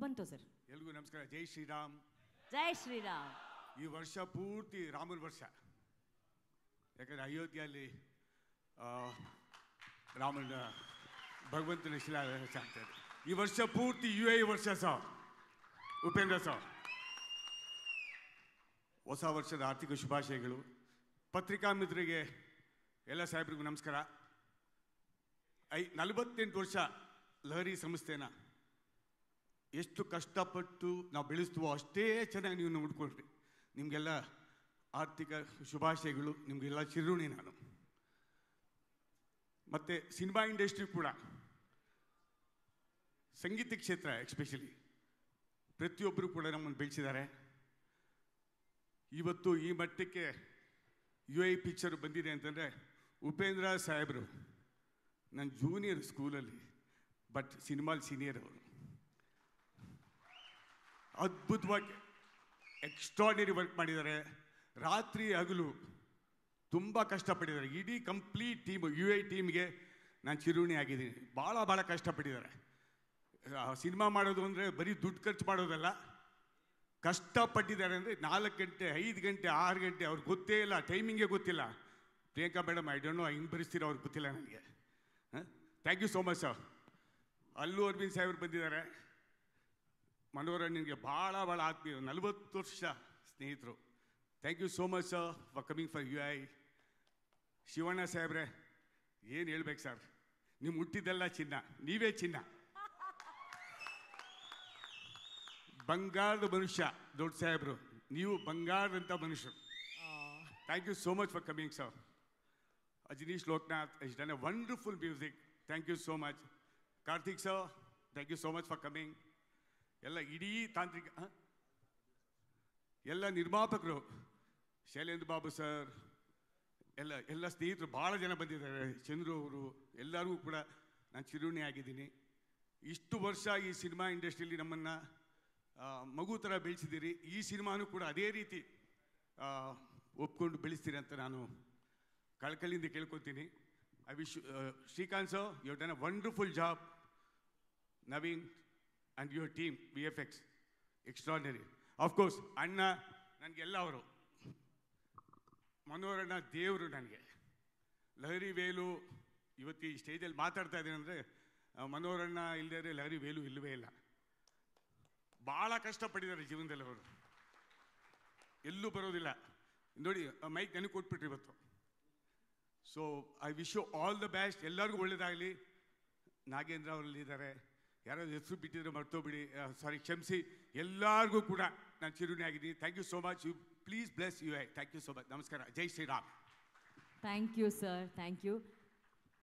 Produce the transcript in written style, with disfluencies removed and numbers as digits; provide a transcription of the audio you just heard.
ಬಂತು ಸರ್. ಎಲ್ರಿಗೂ ನಮಸ್ಕಾರ. ಜೈ ಶ್ರೀರಾಮ್. ಜೈ ಶ್ರೀರಾಮ್. ಈ ವರ್ಷ ಪೂರ್ತಿ ರಾಮನ ವರ್ಷ. ಯಾಕಂದರೆ ಅಯೋಧ್ಯೆಯಲ್ಲಿ ರಾಮನ ಭಗವಂತನ ಶಿಲಾನ್ಯಾಸ ಆಗ್ತದೆ. ಈ ವರ್ಷ ಪೂರ್ತಿ UAE ವರ್ಷ ಸರ್. ಉಪೇಂದ್ರ ಸರ್, ಹೊಸ ವರ್ಷದ ಆರ್ಥಿಕ ಶುಭಾಶಯಗಳು. ಪತ್ರಿಕಾ ಮಿತ್ರರಿಗೆ ಎಲ್ಲ ಸಾಹೇಬ್ರಿಗೂ ನಮಸ್ಕಾರ. 48 ವರ್ಷ ಲಹರಿ ಸಂಸ್ಥೆನ ಎಷ್ಟು ಕಷ್ಟಪಟ್ಟು ನಾವು ಬೆಳೆಸ್ತೀವೋ ಅಷ್ಟೇ ಚೆನ್ನಾಗಿ ನೀವು ನೋಡ್ಕೊಳ್ರಿ. ನಿಮಗೆಲ್ಲ ಆರ್ಥಿಕ ಶುಭಾಶಯಗಳು. ನಿಮಗೆಲ್ಲ ಚಿರುಣಿ ನಾನು. ಮತ್ತು ಸಿನಿಮಾ ಇಂಡಸ್ಟ್ರಿ ಕೂಡ, ಸಂಗೀತ ಕ್ಷೇತ್ರ ಎಸ್ಪೆಷಲಿ ಪ್ರತಿಯೊಬ್ಬರು ಕೂಡ ನಮ್ಮನ್ನು ಬೆಳೆಸಿದ್ದಾರೆ. ಇವತ್ತು ಈ ಮಟ್ಟಕ್ಕೆ UAE ಪಿಕ್ಚರ್ ಬಂದಿದೆ ಅಂತಂದರೆ ಉಪೇಂದ್ರ ಸಾಹೇಬರು ನನ್ನ ಜೂನಿಯರ್ ಸ್ಕೂಲಲ್ಲಿ, ಬಟ್ ಸಿನಿಮಾಲ್ ಸೀನಿಯರ್ ಅವರು. ಅದ್ಭುತವಾಗಿ ಎಕ್ಸ್ಟ್ರಾರ್ಡಿನರಿ ವರ್ಕ್ ಮಾಡಿದ್ದಾರೆ. ರಾತ್ರಿ ಹಗಲು ತುಂಬ ಕಷ್ಟಪಟ್ಟಿದ್ದಾರೆ. ಇಡೀ ಕಂಪ್ಲೀಟ್ ಟೀಮ್ UAE ಟೀಮ್ಗೆ ನಾನು ಚಿರುಣಿ ಆಗಿದ್ದೀನಿ. ಭಾಳ ಕಷ್ಟಪಟ್ಟಿದ್ದಾರೆ. ಸಿನಿಮಾ ಮಾಡೋದು ಅಂದರೆ ಬರೀ ದುಡ್ಡು ಖರ್ಚು ಮಾಡೋದಲ್ಲ, ಕಷ್ಟಪಟ್ಟಿದ್ದಾರೆ. ಅಂದರೆ 4 ಗಂಟೆ 5 ಗಂಟೆ 6 ಗಂಟೆ ಅವ್ರಿಗೆ ಗೊತ್ತೇ ಇಲ್ಲ, ಟೈಮಿಂಗೇ ಗೊತ್ತಿಲ್ಲ. Priyanka madam, I don't know ಹಿಂಗೆ ಬರೆಸ್ತೀರ, ಅವ್ರಿಗೆ ಗೊತ್ತಿಲ್ಲ ನನಗೆ. Thank you so much sir. Allu Aravind ಸಾಹೇಬ್ರು ಬಂದಿದ್ದಾರೆ. ಮನೋರಂಜನ್ಗೆ ಭಾಳ ಆತ್ಮೀಯ, 40 ವರ್ಷ ಸ್ನೇಹಿತರು. Thank you so much sir for coming for UAE. Shivanna ಸಾಹೇಬ್ರೆ, ಏನು ಹೇಳ್ಬೇಕು ಸರ್, ನೀವು ಹುಟ್ಟಿದ್ದೆಲ್ಲ ಚಿನ್ನ, ನೀವೇ ಚಿನ್ನ. ಬಂಗಾರದ ಮನುಷ್ಯ ದೊಡ್ಡ ಸಾಹೇಬರು, ನೀವು ಬಂಗಾರದಂಥ ಮನುಷ್ಯರು. Thank you so much for coming sir. Ajaneesh Loknath is done a wonderful music. Thank you so much. Karthik sir, thank you so much for coming. ಎಲ್ಲ ಇಡೀ ತಾಂತ್ರಿಕ ಎಲ್ಲ ನಿರ್ಮಾಪಕರು, ಶೈಲೇಂದ್ರ ಬಾಬು ಸರ್, ಎಲ್ಲ ಸ್ನೇಹಿತರು ಭಾಳ ಜನ ಬಂದಿದ್ದಾರೆ. ಚಂದ್ರು ಅವರು, ಎಲ್ಲರಿಗೂ ಕೂಡ ನಾನು ಚಿರುಣಿ ಆಗಿದ್ದೀನಿ. ಇಷ್ಟು ವರ್ಷ ಈ ಸಿನಿಮಾ ಇಂಡಸ್ಟ್ರಿಯಲ್ಲಿ ನಮ್ಮನ್ನು ಮಗು ಥರ ಬೆಳೆಸಿದ್ದೀರಿ. ಈ ಸಿನಿಮಾನೂ ಕೂಡ ಅದೇ ರೀತಿ ಒಪ್ಕೊಂಡು ಬೆಳೆಸ್ತೀರಿ ಅಂತ ನಾನು ಕಳಕಳಿಯಿಂದ ಕೇಳ್ಕೊತೀನಿ. I wish Srikanth sir, you have done a wonderful job. Naveen and your team VFX extraordinary. Of course ಅಣ್ಣ ನನಗೆಲ್ಲ ಅವರು. ಮನೋರಣ್ಣ ದೇವರು ನನಗೆ. ಲಹರಿ ವೇಲು ಇವತ್ತು ಈ ಸ್ಟೇಜಲ್ಲಿ ಮಾತಾಡ್ತಾ ಇದ್ದೀನಿ ಅಂದರೆ ಮನೋರಣ್ಣ ಇಲ್ಲದೇ ಲಹರಿ ವೇಲು ಇಲ್ಲವೇ ಇಲ್ಲ. ಭಾಳ ಕಷ್ಟಪಟ್ಟಿದ್ದಾರೆ ಜೀವನದಲ್ಲಿ ಅವರು, ಎಲ್ಲೂ ಬರೋದಿಲ್ಲ. ನೋಡಿ, ಮೈಕ್ ನನಗೆ ಕೊಟ್ಬಿಟ್ರಿ ಇವತ್ತು. So I wish you all the best. ಎಲ್ಲರಿಗೂ ಒಳ್ಳೇದಾಗಲಿ. ನಾಗೇಂದ್ರ ಅವರಲ್ಲಿದ್ದಾರೆ, ಯಾರಾದ್ರು ಹೆಸರು ಬಿಟ್ಟಿದ್ರೆ ಮರ್ತೋಗ್ಬಿಡಿ, ಸಾರಿ, ಕ್ಷಮಿಸಿ. ಎಲ್ಲರಿಗೂ ಕೂಡ ನಾನು ಚಿರುಣಿ ಆಗಿದ್ದೀನಿ. Thank you so much. You please bless UAE. Thank you so much. ನಮಸ್ಕಾರ. ಜೈ Shriram. Thank you sir, thank you.